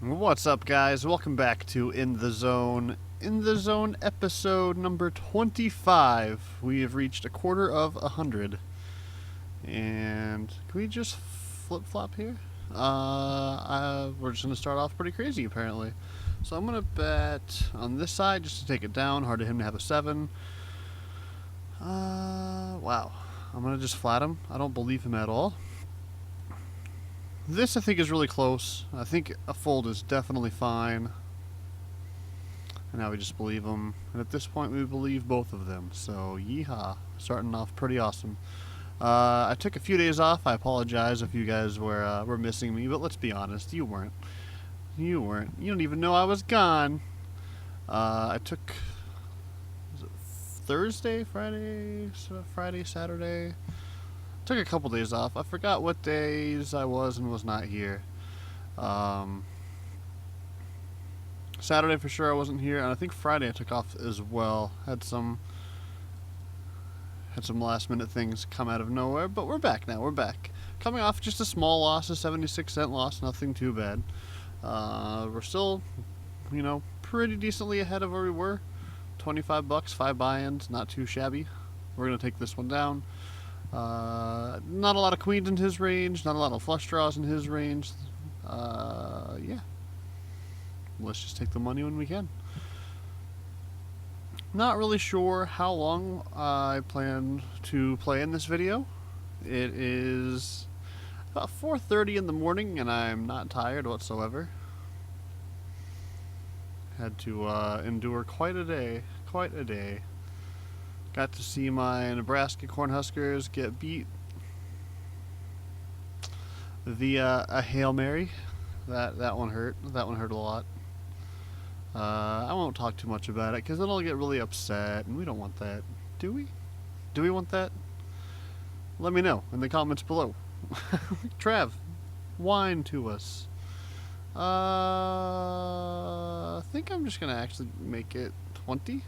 What's up, guys? Welcome back to In the Zone. In the Zone episode number 25. We have reached a quarter of 100. And can we just flip-flop here? We're just going to start off pretty crazy, apparently. So I'm going to bet on this side just to take it down. Hard to him to have a 7. Wow. I'm going to just flat him. I don't believe him at all. This, I think, is really close. I think a fold is definitely fine. And now we just believe them. And at this point, we believe both of them. So, yeehaw. Starting off pretty awesome. I took a few days off. I apologize if you guys were missing me. But let's be honest. You weren't. You weren't. You don't even know I was gone. I took... Was it Thursday? Friday? Friday? Saturday? Took a couple days off. I forgot what days I was and was not here. Saturday for sure I wasn't here, and I think Friday I took off as well. Had some last minute things come out of nowhere, but we're back now. We're back. Coming off just a small loss, a 76-cent loss, nothing too bad. We're still, pretty decently ahead of where we were. $25, 5 buy-ins, not too shabby. We're gonna take this one down. Not a lot of queens in his range, not a lot of flush draws in his range. Yeah. Let's just take the money when we can. Not really sure how long I plan to play in this video. It is about 4:30 in the morning and I'm not tired whatsoever. Had to endure quite a day. Quite a day. Got to see my Nebraska Cornhuskers get beat via a Hail Mary. That one hurt. That one hurt a lot. I won't talk too much about it because then I'll get really upset, and we don't want that. Do we? Do we want that? Let me know in the comments below. Trav, whine to us. I think I'm just going to actually make it 20.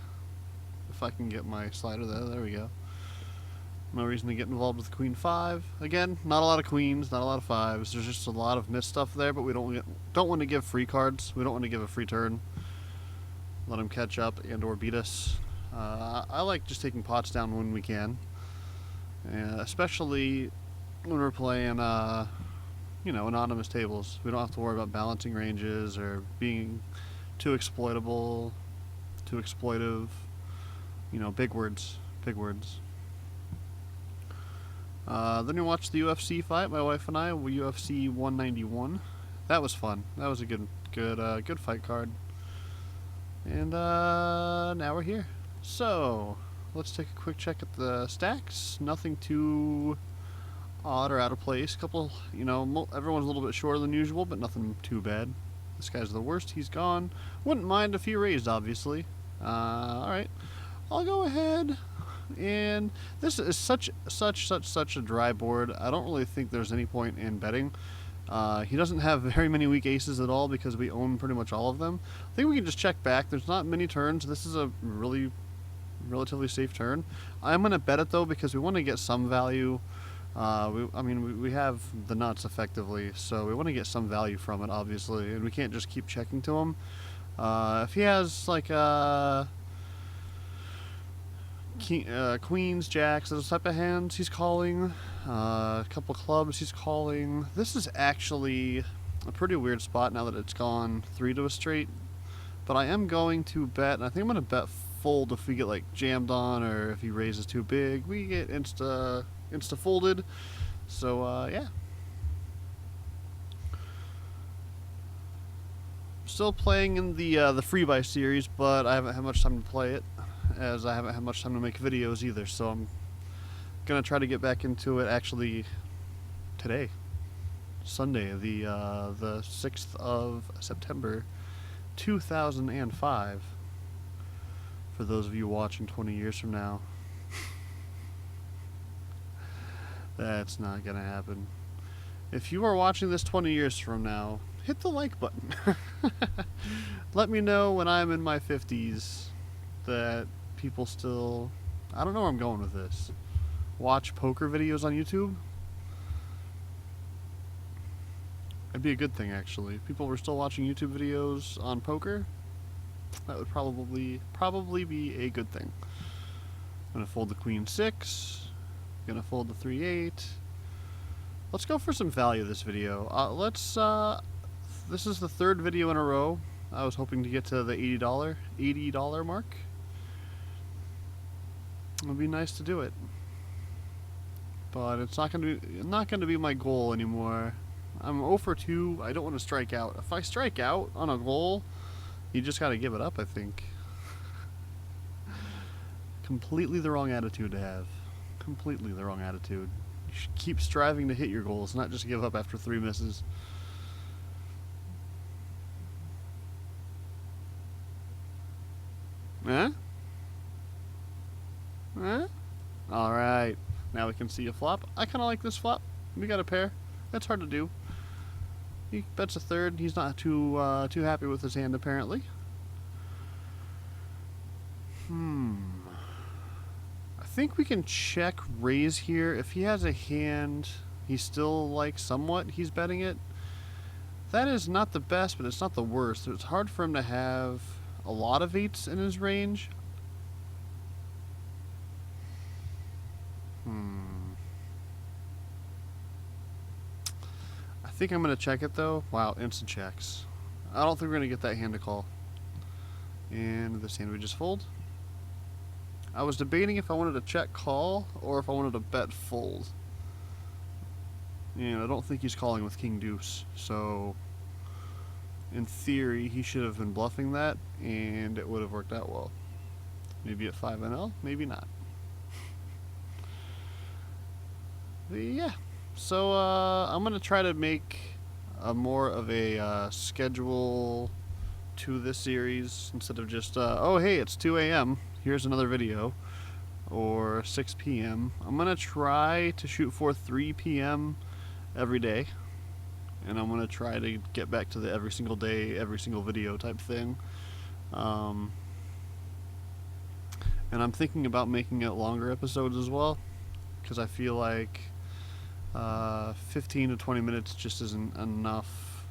If I can get my slider there we go. No reason to get involved with Queen 5. Again, not a lot of queens, not a lot of 5s. There's just a lot of missed stuff there, but we don't want to give free cards. We don't want to give a free turn. Let them catch up and or beat us. I like just taking pots down when we can. Especially when we're playing, anonymous tables. We don't have to worry about balancing ranges or being too exploitable, too exploitive. Big words. Big words. Then we watched the UFC fight, my wife and I, UFC 191. That was fun. That was a good fight card. And now we're here. So, let's take a quick check at the stacks. Nothing too odd or out of place. Couple, everyone's a little bit shorter than usual, but nothing too bad. This guy's the worst. He's gone. Wouldn't mind if he raised, obviously. Alright. I'll go ahead, and this is such a dry board. I don't really think there's any point in betting. He doesn't have very many weak aces at all because we own pretty much all of them. I think we can just check back. There's not many turns. This is a relatively safe turn. I'm going to bet it, though, because we want to get some value. We have the nuts, effectively, so we want to get some value from it, obviously, and we can't just keep checking to him. If he has, queens, jacks, those type of hands he's calling. A couple clubs he's calling. This is actually a pretty weird spot now that it's gone 3 to a straight. But I am going to bet, and I think I'm going to bet fold if we get jammed on or if he raises too big. We get insta folded. So yeah. Still playing in the free buy series, but I haven't had much time to play it, as I haven't had much time to make videos either, so I'm gonna try to get back into it actually today, Sunday, the 6th of September 2005, for those of you watching 20 years from now. That's not gonna happen. If you are watching this 20 years from now, hit the like button. Let me know when I'm in my 50s that people still, I don't know where I'm going with this, watch poker videos on YouTube. It'd be a good thing, actually. If people were still watching YouTube videos on poker, that would probably be a good thing. I'm gonna fold the queen 6. Gonna fold the 3-8. Let's go for some value this video. This is the third video in a row. I was hoping to get to the $80 mark. It would be nice to do it, but it's not gonna be my goal anymore. I'm 0 for 2. I don't want to strike out. If I strike out on a goal, you just gotta give it up, I think. Completely the wrong attitude to have. Completely the wrong attitude. You should keep striving to hit your goals, not just give up after 3 misses. Eh? Eh? Alright. Now we can see a flop. I kind of like this flop. We got a pair. That's hard to do. He bets a third. He's not too happy with his hand, apparently. I think we can check raise here. If he has a hand he's still like somewhat he's betting it. That is not the best, but it's not the worst. It's hard for him to have a lot of 8s in his range. I think I'm going to check it though. Wow, instant checks. I don't think we're going to get that hand to call. And this hand we just fold. I was debating if I wanted to check call or if I wanted to bet fold. And I don't think he's calling with king deuce. So in theory he should have been bluffing that and it would have worked out well. Maybe at 5-0, maybe not. But yeah. So I'm going to try to make more of a schedule to this series instead of just, oh hey, it's 2 a.m., here's another video, or 6 p.m. I'm going to try to shoot for 3 p.m. every day, and I'm going to try to get back to the every single day, every single video type thing. And I'm thinking about making it longer episodes as well, because I feel like 15 to 20 minutes just isn't enough.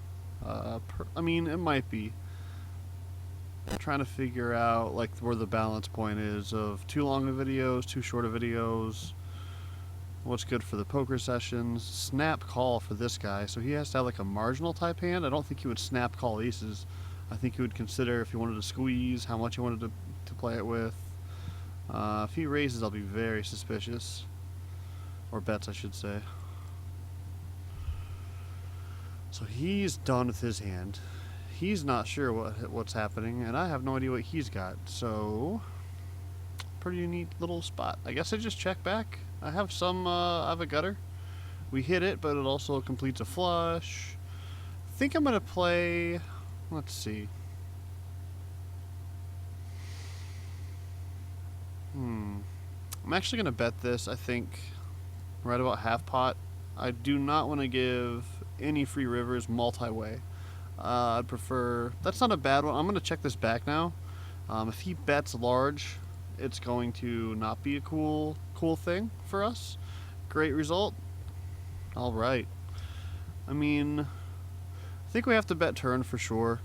I mean, it might be. I'm trying to figure out like where the balance point is of too long of videos, too short of videos, what's good for the poker sessions. Snap call for this guy, so he has to have like a marginal type hand. I don't think he would snap call aces. I think he would consider if he wanted to squeeze, how much he wanted to play it with. If he raises, I'll be very suspicious. Or bets, I should say. So he's done with his hand. He's not sure what's happening, and I have no idea what he's got. So, pretty neat little spot. I guess I just check back. I have I have a gutter. We hit it, but it also completes a flush. I think I'm going to play, let's see. I'm actually going to bet this, I think, right about half pot. I do not want to give any free rivers multi-way. I'd prefer, that's not a bad one. I'm going to check this back now. If he bets large, it's going to not be a cool thing for us. Great result. All right. I mean, I think we have to bet turn for sure.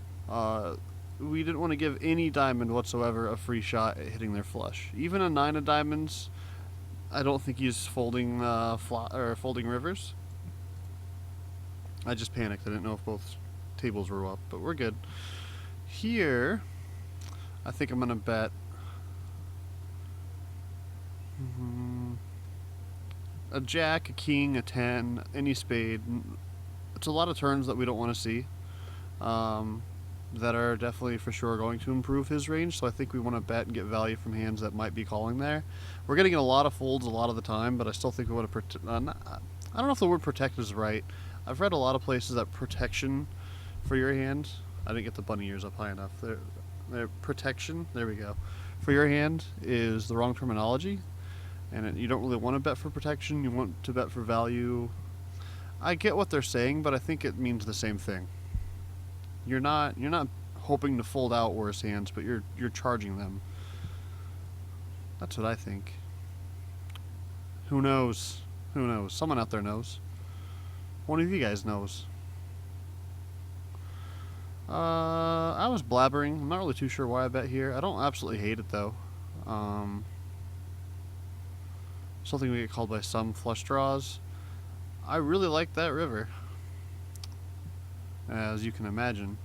We didn't want to give any diamond whatsoever a free shot at hitting their flush. Even a 9 of diamonds, I don't think he's folding folding rivers. I just panicked. I didn't know if both tables were up, but we're good. Here, I think I'm gonna bet a jack, a king, a 10, any spade. It's a lot of turns that we don't want to see, that are definitely for sure going to improve his range. So I think we want to bet and get value from hands that might be calling there. We're getting a lot of folds a lot of the time, but I still think we want to I don't know if the word protect is right. I've read a lot of places that protection for your hand, I didn't get the bunny ears up high enough. Protection, there we go, for your hand is the wrong terminology, and you don't really want to bet for protection. You want to bet for value. I get what they're saying, but I think it means the same thing. You're not hoping to fold out worse hands, but you're charging them. That's what I think. Who knows? Who knows? Someone out there knows. One of you guys knows. I was blabbering. I'm not really too sure why I bet here. I don't absolutely hate it though. Something we get called by some flush draws. I really like that river, as you can imagine.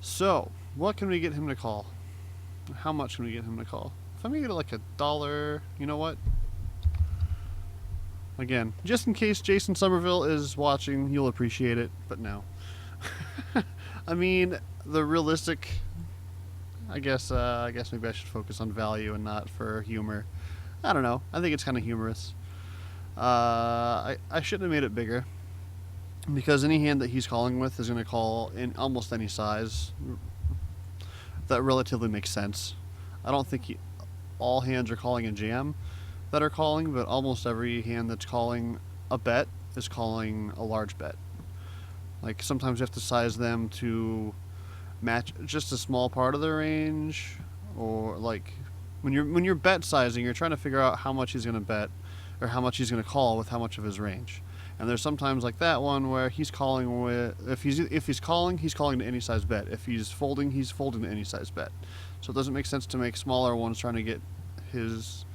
So, what can we get him to call? How much can we get him to call? If I make it like $1, you know what? Again, just in case Jason Somerville is watching, you'll appreciate it, but no. I mean, the realistic... I guess maybe I should focus on value and not for humor. I don't know. I think it's kind of humorous. I shouldn't have made it bigger, because any hand that he's calling with is going to call in almost any size. That relatively makes sense. I don't think all hands are calling a jam that are calling, but almost every hand that's calling a bet is calling a large bet. Like, sometimes you have to size them to match just a small part of the range, or like when you're bet sizing, you're trying to figure out how much he's going to bet or how much he's going to call with how much of his range. And there's sometimes like that one where he's calling with, if he's calling to any size bet. If he's folding to any size bet. So it doesn't make sense to make smaller ones trying to get his,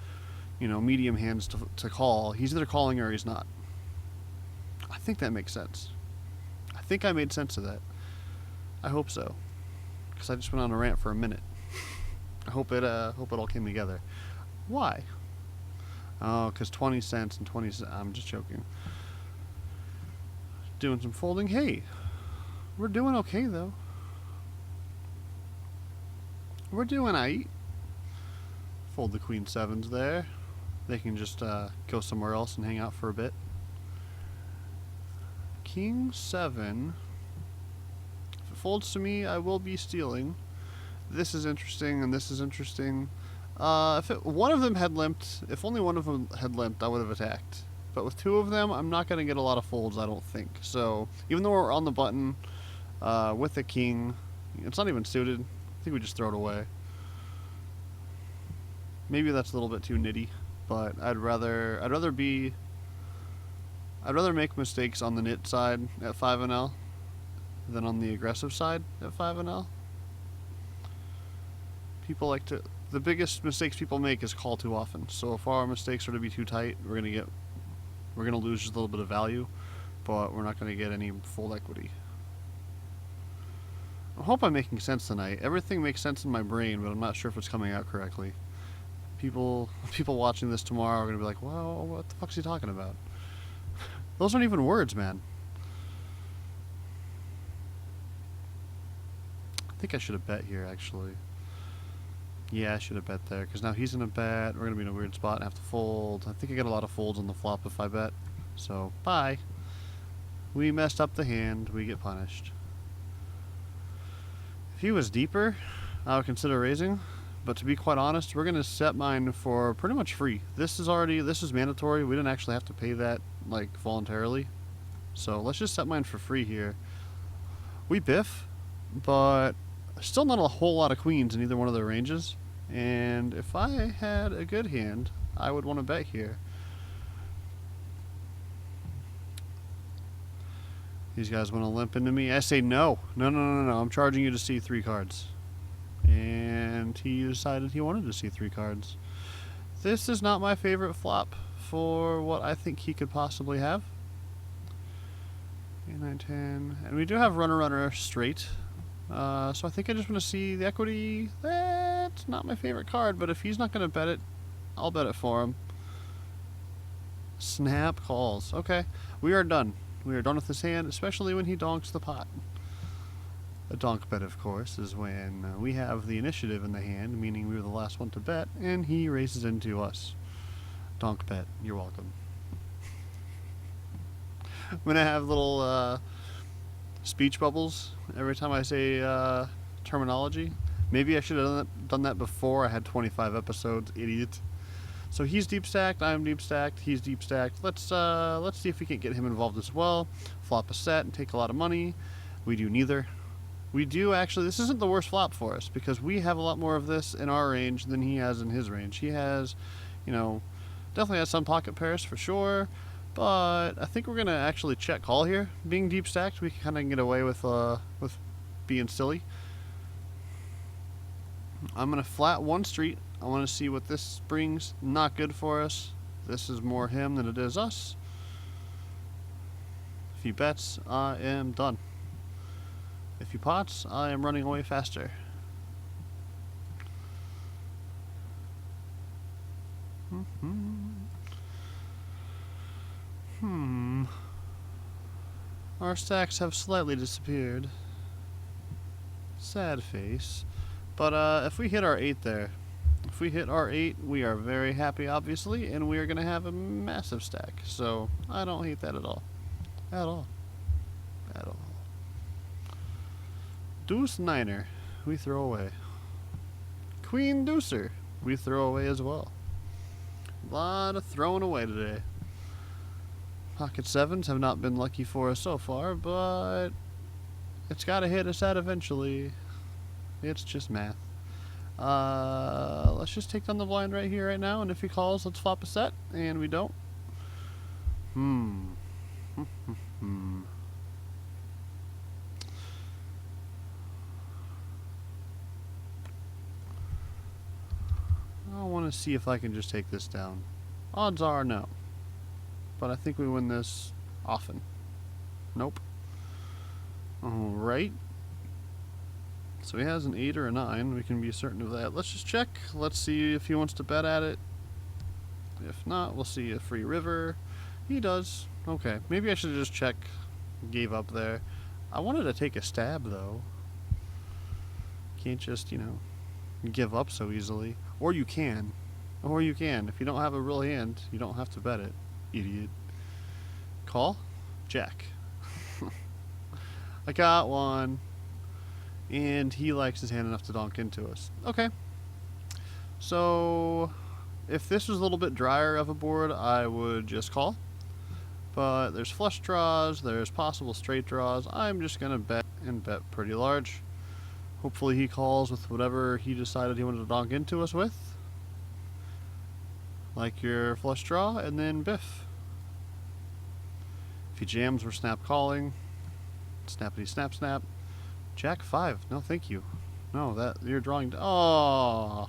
medium hands to call. He's either calling or he's not. I think that makes sense. I think I made sense of that. I hope so, because I just went on a rant for a minute. I hope it all came together. Why? Oh, because 20 cents and 20 cents. I'm just joking. Doing some folding. Hey, we're doing okay though. We're doing aight. Fold the queen sevens there. They can just go somewhere else and hang out for a bit. King 7. If it folds to me, I will be stealing. This is interesting, and this is interesting. If one of them had limped, if only one of them had limped, I would have attacked. But with two of them, I'm not going to get a lot of folds, I don't think. So, even though we're on the button with the king, it's not even suited. I think we just throw it away. Maybe that's a little bit too nitty, but I'd rather make mistakes on the nit side at 5 and L than on the aggressive side at 5 and L. The biggest mistakes people make is call too often. So if our mistakes are to be too tight, we're gonna lose just a little bit of value, but we're not gonna get any full equity. I hope I'm making sense tonight. Everything makes sense in my brain, but I'm not sure if it's coming out correctly. People watching this tomorrow are gonna be like, "Well, what the fuck's he talking about?" Those aren't even words, man. I think I should have bet here, actually. Yeah, I should have bet there, because now he's going to bet. We're going to be in a weird spot and have to fold. I think I get a lot of folds on the flop if I bet. So, bye. We messed up the hand. We get punished. If he was deeper, I would consider raising. But to be quite honest, we're going to set mine for pretty much free. This is mandatory. We didn't actually have to pay that, like, voluntarily. So, let's just set mine for free here. We biff, but still not a whole lot of queens in either one of their ranges, and if I had a good hand, I would want to bet here. These guys want to limp into me. I say no. No, I'm charging you to see 3 cards. And he decided he wanted to see 3 cards. This is not my favorite flop for what I think he could possibly have. 8, 9, 10. And we do have runner straight. So I think I just want to see the equity. That's not my favorite card, but if he's not going to bet it, I'll bet it for him. Snap calls. Okay, we are done. We are done with this hand, especially when he donks the pot. A donk bet, of course, is when we have the initiative in the hand, meaning we were the last one to bet, and he races into us. Donk bet. You're welcome. I'm going to have little speech bubbles every time I say terminology. Maybe I should have done that before I had 25 episodes, idiot. So he's deep stacked, I'm deep stacked, he's deep stacked. Let's see if we can get him involved as well. Flop a set and take a lot of money. We do neither. We do actually, this isn't the worst flop for us, because we have a lot more of this in our range than he has in his range. He has, definitely has some pocket pairs for sure, But I think we're going to actually check call here. Being deep stacked, we can kind of get away with being silly. I'm going to flat one street. I want to see what this brings. Not good for us. This is more him than it is us. If he bets, I am done. If he pots, I am running away faster. Our stacks have slightly disappeared. Sad face. But if we hit our 8 there, if we hit our 8, we are very happy, obviously, and we are going to have a massive stack. So I don't hate that at all. At all. At all. Deuce niner, we throw away. Queen deucer, we throw away as well. A lot of throwing away today. Pocket sevens have not been lucky for us so far, but it's got to hit us out eventually. It's just math. Let's just take down the blind right here, right now, and if he calls, let's flop a set, and we don't. I want to see if I can just take this down. Odds are no. But I think we win this often. Nope. Alright. So he has an 8 or a 9. We can be certain of that. Let's just check. Let's see if he wants to bet at it. If not, we'll see a free river. He does. Okay. Maybe I should just check. Gave up there. I wanted to take a stab, though. Can't just, you know, give up so easily. Or you can. Or you can. If you don't have a real hand, you don't have to bet it. Idiot. Call? Jack. I got one. And he likes his hand enough to donk into us. Okay. So, if this was a little bit drier of a board, I would just call. But there's flush draws, there's possible straight draws. I'm just going to bet and bet pretty large. Hopefully he calls with whatever he decided he wanted to donk into us with. Like your flush draw, and then biff. If he jams, we're snap calling. Snappity snap snap. Jack 5. No, thank you. No, that you're drawing. Oh,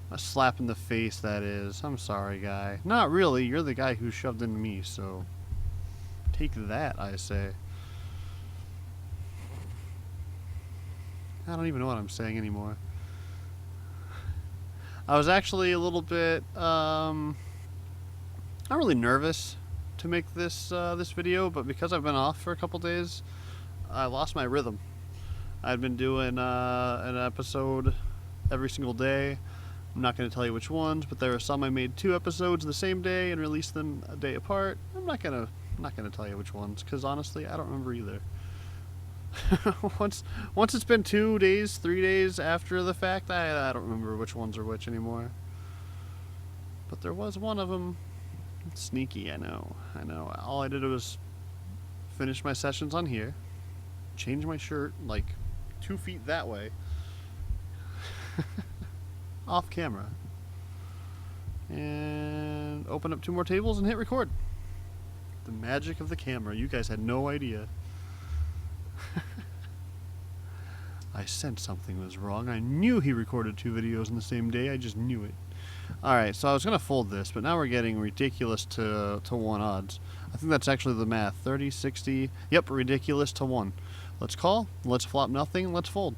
a slap in the face that is. I'm sorry, guy. Not really. You're the guy who shoved into me, so take that, I say. I don't even know what I'm saying anymore. I was actually a little bit, not really nervous to make this this video, but because I've been off for a couple days, I lost my rhythm. I'd been doing an episode every single day. I'm not going to tell you which ones, but there are some I made 2 episodes the same day and released them a day apart. I'm not gonna tell you which ones, because honestly, I don't remember either. once it's been 2 days, 3 days after the fact, I don't remember which ones are which anymore. But there was one of them. It's sneaky, I know. All I did was finish my sessions on here, change my shirt like 2 feet that way, off camera, and open up 2 more tables and hit record. The magic of the camera. You guys had no idea. I sensed something was wrong. I knew he recorded 2 videos in the same day. I just knew it. Alright, so I was going to fold this, but now we're getting ridiculous to 1 odds. I think that's actually the math. 30, 60. Yep, ridiculous to 1. Let's call. Let's flop nothing. Let's fold.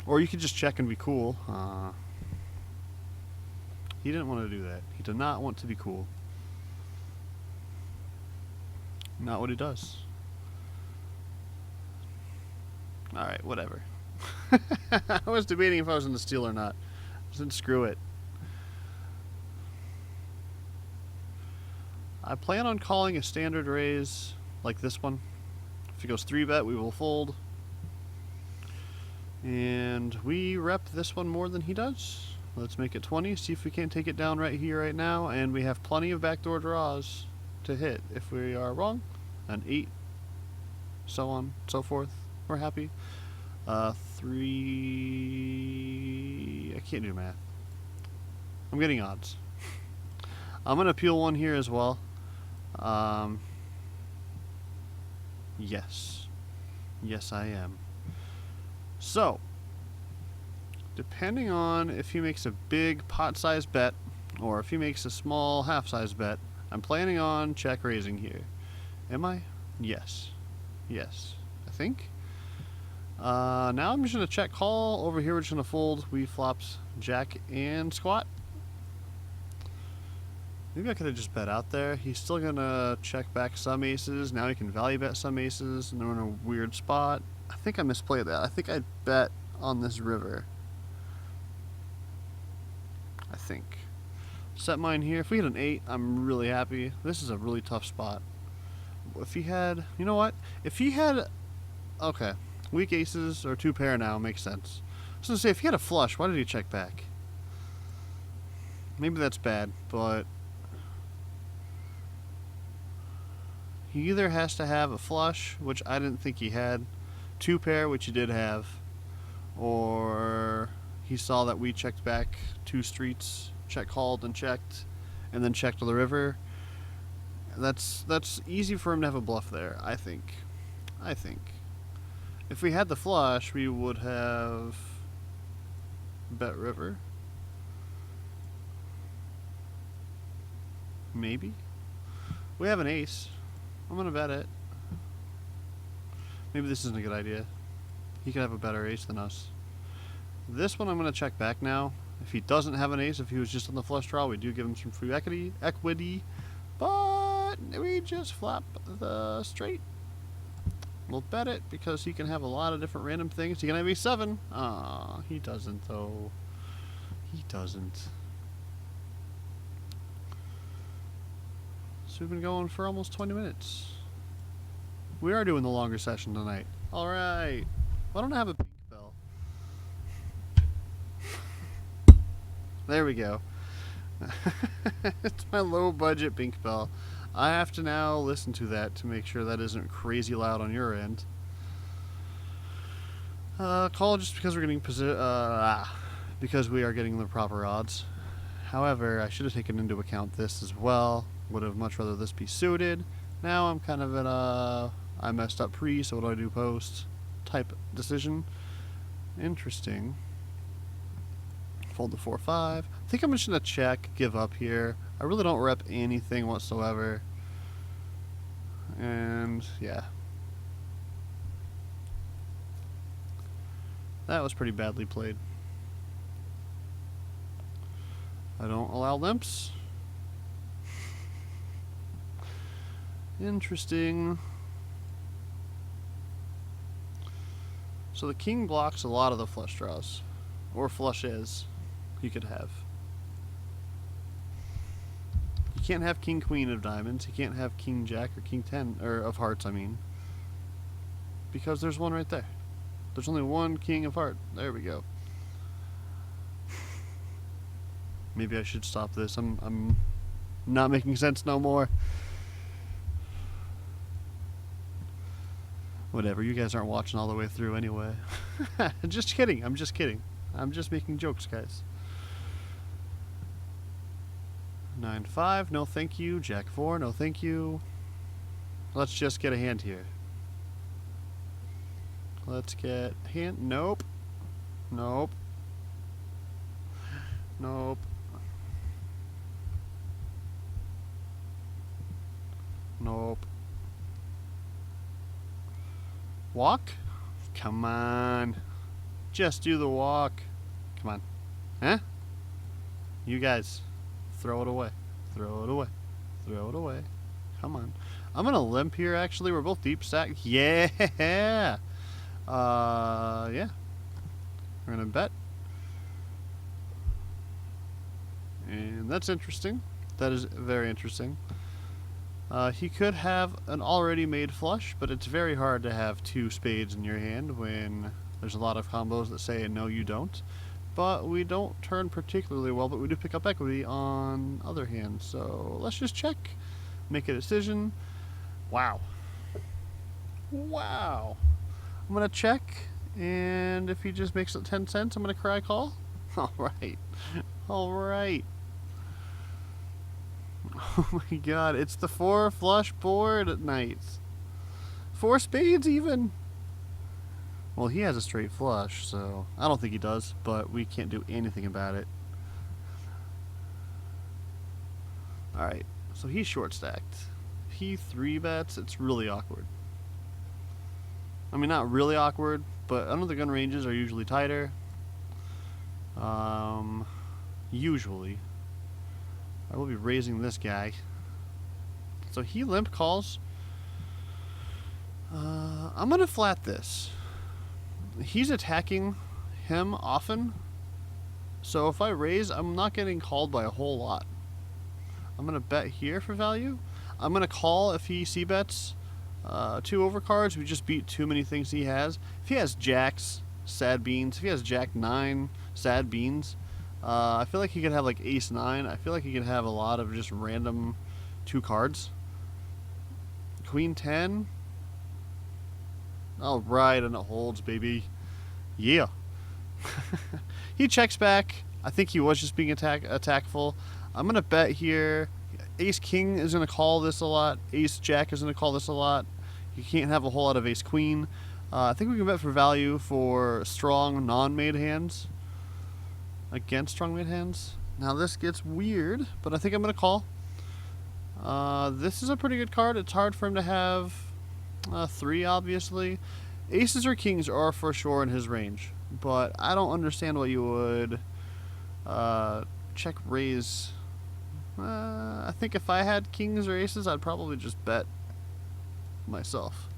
Or you could just check and be cool. He didn't want to do that. He did not want to be cool. Not what he does. Alright, whatever. I was debating if I was in the steal or not. I said screw it. I plan on calling a standard raise like this one. If he goes 3-bet, we will fold. And we rep this one more than he does. Let's make it 20, see if we can't take it down right here, right now. And we have plenty of backdoor draws to hit. If we are wrong, an 8, so on, so forth. We're happy. 3... I can't do math. I'm getting odds. I'm gonna peel one here as well. Yes. Yes, I am. So, depending on if he makes a big pot-sized bet or if he makes a small half-sized bet, I'm planning on check raising here. Am I? Yes. Yes. I think. Now I'm just going to check call. Over here we're just going to fold. We flopped jack and squat. Maybe I could have just bet out there. He's still going to check back some aces. Now he can value bet some aces, and they're in a weird spot. I think I misplayed that. I think I bet on this river. I think. Set mine here. If we hit an 8, I'm really happy. This is a really tough spot. If he had... You know what? If he had... Okay. Weak aces or 2 pair now makes sense. I was going to say, if he had a flush, why did he check back? Maybe that's bad, but... He either has to have a flush, which I didn't think he had, 2 pair, which he did have, or he saw that we checked back 2 streets, check called and checked, and then checked to the river. That's easy for him to have a bluff there, I think. If we had the flush, we would have bet river. Maybe. We have an ace. I'm gonna bet it. Maybe this isn't a good idea. He could have a better ace than us. This one I'm gonna check back now. If he doesn't have an ace, if he was just on the flush draw, we do give him some free equity, but we just flop the straight. We'll bet it because he can have a lot of different random things. He can have a7. Ah, he doesn't though. He doesn't. So we've been going for almost 20 minutes. We are doing the longer session tonight. Alright. Why don't I have a pink bell? There we go. It's my low budget pink bell. I have to now listen to that to make sure that isn't crazy loud on your end. Call just because we're getting because we are getting the proper odds. However, I should have taken into account this as well. Would have much rather this be suited. Now I'm kind of in a I messed up pre, so what do I do post type decision. Interesting. Fold the 4-5. I think I'm just gonna check, give up here. I really don't rep anything whatsoever. And yeah. That was pretty badly played. I don't allow limps. Interesting. So the king blocks a lot of the flush draws. Or flushes he could have. You can't have king queen of diamonds. You can't have king jack or king 10 or of hearts, I mean. Because there's one right there. There's only one king of heart. There we go. Maybe I should stop this. I'm not making sense no more. Whatever, you guys aren't watching all the way through anyway. Just kidding, I'm just kidding. I'm just making jokes, guys. 9-5, no thank you. Jack 4, no thank you. Let's just get a hand here. Let's get hand. Nope. Nope. Nope. Nope. Walk? Come on. Just do the walk. Come on. Huh? You guys, throw it away. Throw it away. Throw it away. Come on. I'm gonna limp here, actually. We're both deep stack. Yeah! Yeah. We're gonna bet. And that's interesting. That is very interesting. He could have an already made flush, but it's very hard to have 2 spades in your hand when there's a lot of combos that say no you don't. But we don't turn particularly well, but we do pick up equity on other hands. So let's just check, make a decision. Wow. Wow. I'm gonna check, and if he just makes it 10 cents, I'm gonna cry call. Alright. Alright. Oh my god, it's the 4 flush board at night. 4 spades even. Well, he has a straight flush, so I don't think he does, but we can't do anything about it. Alright, so he's short stacked. He 3-bets, it's really awkward. I mean, not really awkward, but under the gun ranges are usually tighter. Usually. I will be raising this guy. So he limp calls. I'm gonna flat this. He's attacking him often, so if I raise, I'm not getting called by a whole lot. I'm gonna bet here for value. I'm gonna call if he c-bets 2 overcards. We just beat too many things he has. If he has jacks, sad beans. If he has jack 9, sad beans. I feel like he could have like ace 9. I feel like he could have a lot of just random 2 cards. Queen 10. All right, and it holds, baby. Yeah. He checks back. I think he was just being attackful. I'm gonna bet here. Ace King is gonna call this a lot. Ace Jack is gonna call this a lot. You can't have a whole lot of Ace Queen. I think we can bet for value for strong non-made hands against strong made hands. Now this gets weird, but I think I'm gonna call. This is a pretty good card. It's hard for him to have 3, obviously. Aces or kings are for sure in his range, but I don't understand why you would check raise. I think if I had kings or aces, I'd probably just bet myself.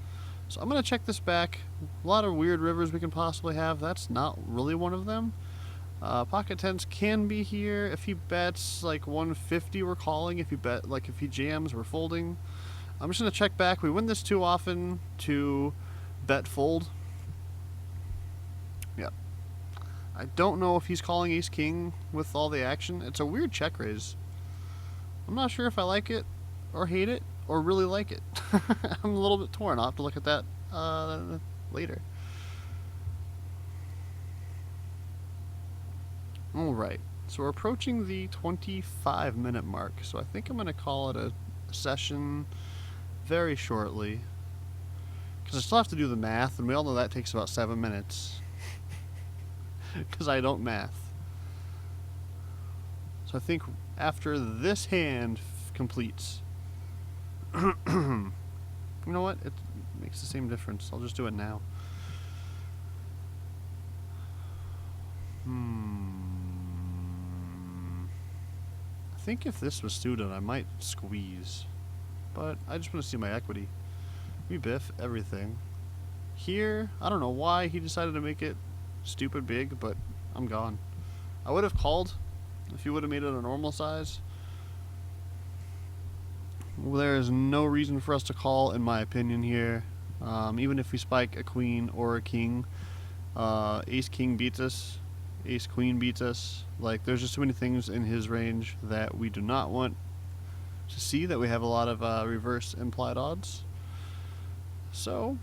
So I'm going to check this back. A lot of weird rivers we can possibly have. That's not really one of them. Pocket 10s can be here. If he bets like 150, we're calling. If he jams, we're folding. I'm just going to check back. We win this too often to bet fold. Yep. I don't know if he's calling ace king with all the action. It's a weird check raise. I'm not sure if I like it or hate it or really like it. I'm a little bit torn. I'll have to look at that later. Alright, so we're approaching the 25-minute mark, so I think I'm going to call it a session very shortly. Because I still have to do the math, and we all know that takes about 7 minutes. Because I don't math. So I think after this hand completes... You know what? It makes the same difference. I'll just do it now. I think if this was suited, I might squeeze. But I just want to see my equity. We biff everything. Here, I don't know why he decided to make it stupid big, but I'm gone. I would have called if he would have made it a normal size. Well, there is no reason for us to call, in my opinion, here. Even if we spike a queen or a king, ace king beats us, ace queen beats us. Like, there's just too many things in his range that we do not want to see, that we have a lot of reverse implied odds. So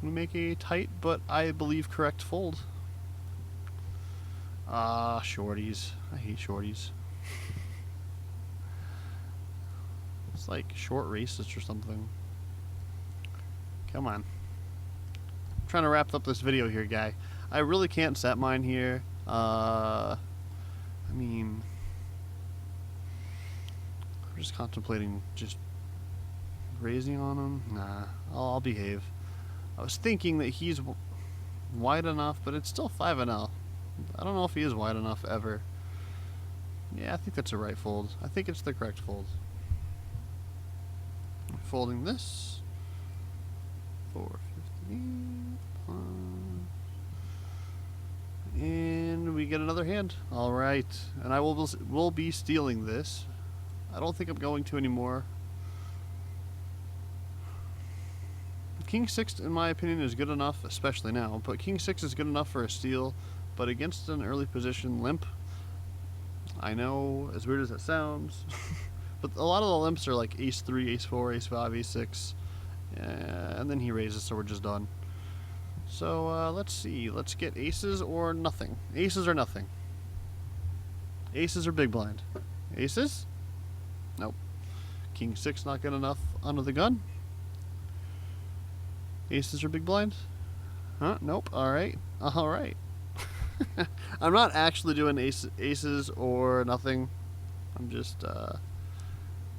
we make a tight but I believe correct fold. Shorties. I hate shorties. It's like short racist or something. Come on. I'm trying to wrap up this video here, guy. I really can't set mine here. I mean, I'm just contemplating just raising on him. Nah, I'll behave. I was thinking that he's wide enough, but it's still 5-L. I don't know if he is wide enough ever. Yeah, I think that's a right fold. I think it's the correct fold. Folding this. 450. And we get another hand. All right, and I will be stealing this. I don't think I'm going to anymore. King 6, in my opinion, is good enough, especially now. But King 6 is good enough for a steal. But against an early position limp, I know, as weird as that sounds, but a lot of the limps are like ace 3, ace 4, ace 5, ace 6, and then he raises, so we're just done. So let's see. Let's get aces or nothing. Aces or nothing. Aces or big blind. Aces? Nope. King 6 not good enough under the gun. Aces are big blind. Huh? Nope. Alright. Alright. I'm not actually doing aces or nothing. I'm just,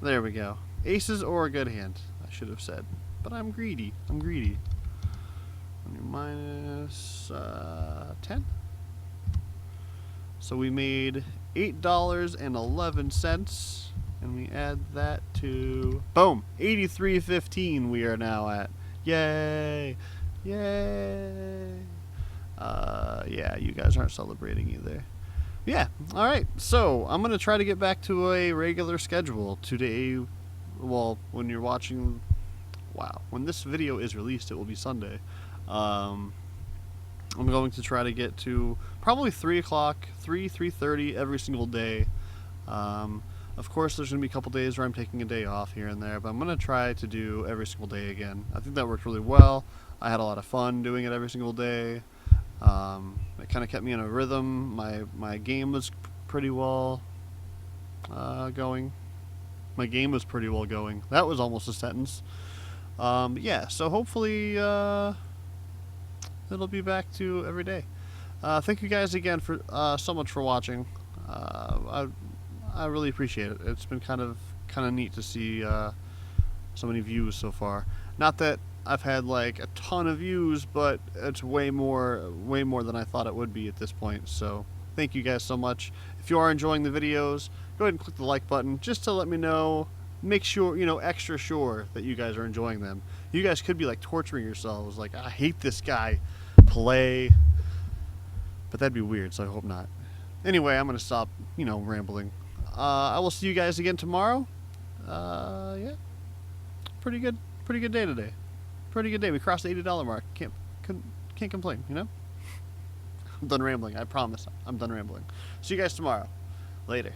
there we go. Aces or a good hand, I should have said. But I'm greedy. I'm greedy. Minus 10. So we made $8.11, and we add that to, boom, 83.15 we are now at. Yay! Yay! Yeah, you guys aren't celebrating either. Yeah, alright, so I'm going to try to get back to a regular schedule today. Well, when you're watching, wow, when this video is released, it will be Sunday. I'm going to try to get to probably 3 o'clock, 3:30 every single day. Of course, there's going to be a couple days where I'm taking a day off here and there, but I'm going to try to do every single day again. I think that worked really well. I had a lot of fun doing it every single day. It kind of kept me in a rhythm. My game was pretty well going. My game was pretty well going. That was almost a sentence. Yeah, so hopefully it'll be back to every day. Thank you guys again for so much for watching. I really appreciate it. It's been kind of neat to see so many views so far. Not that I've had like a ton of views, but it's way more than I thought it would be at this point. So thank you guys so much. If you are enjoying the videos, go ahead and click the like button just to let me know. Make sure, you know, extra sure that you guys are enjoying them. You guys could be like torturing yourselves, like, I hate this guy, play. But that'd be weird, so I hope not. Anyway, I'm gonna stop, you know, rambling. I will see you guys again tomorrow. Yeah, pretty good day today. Pretty good day. We crossed the $80 mark. Can't complain, you know. I'm done rambling. I promise. I'm done rambling. See you guys tomorrow. Later.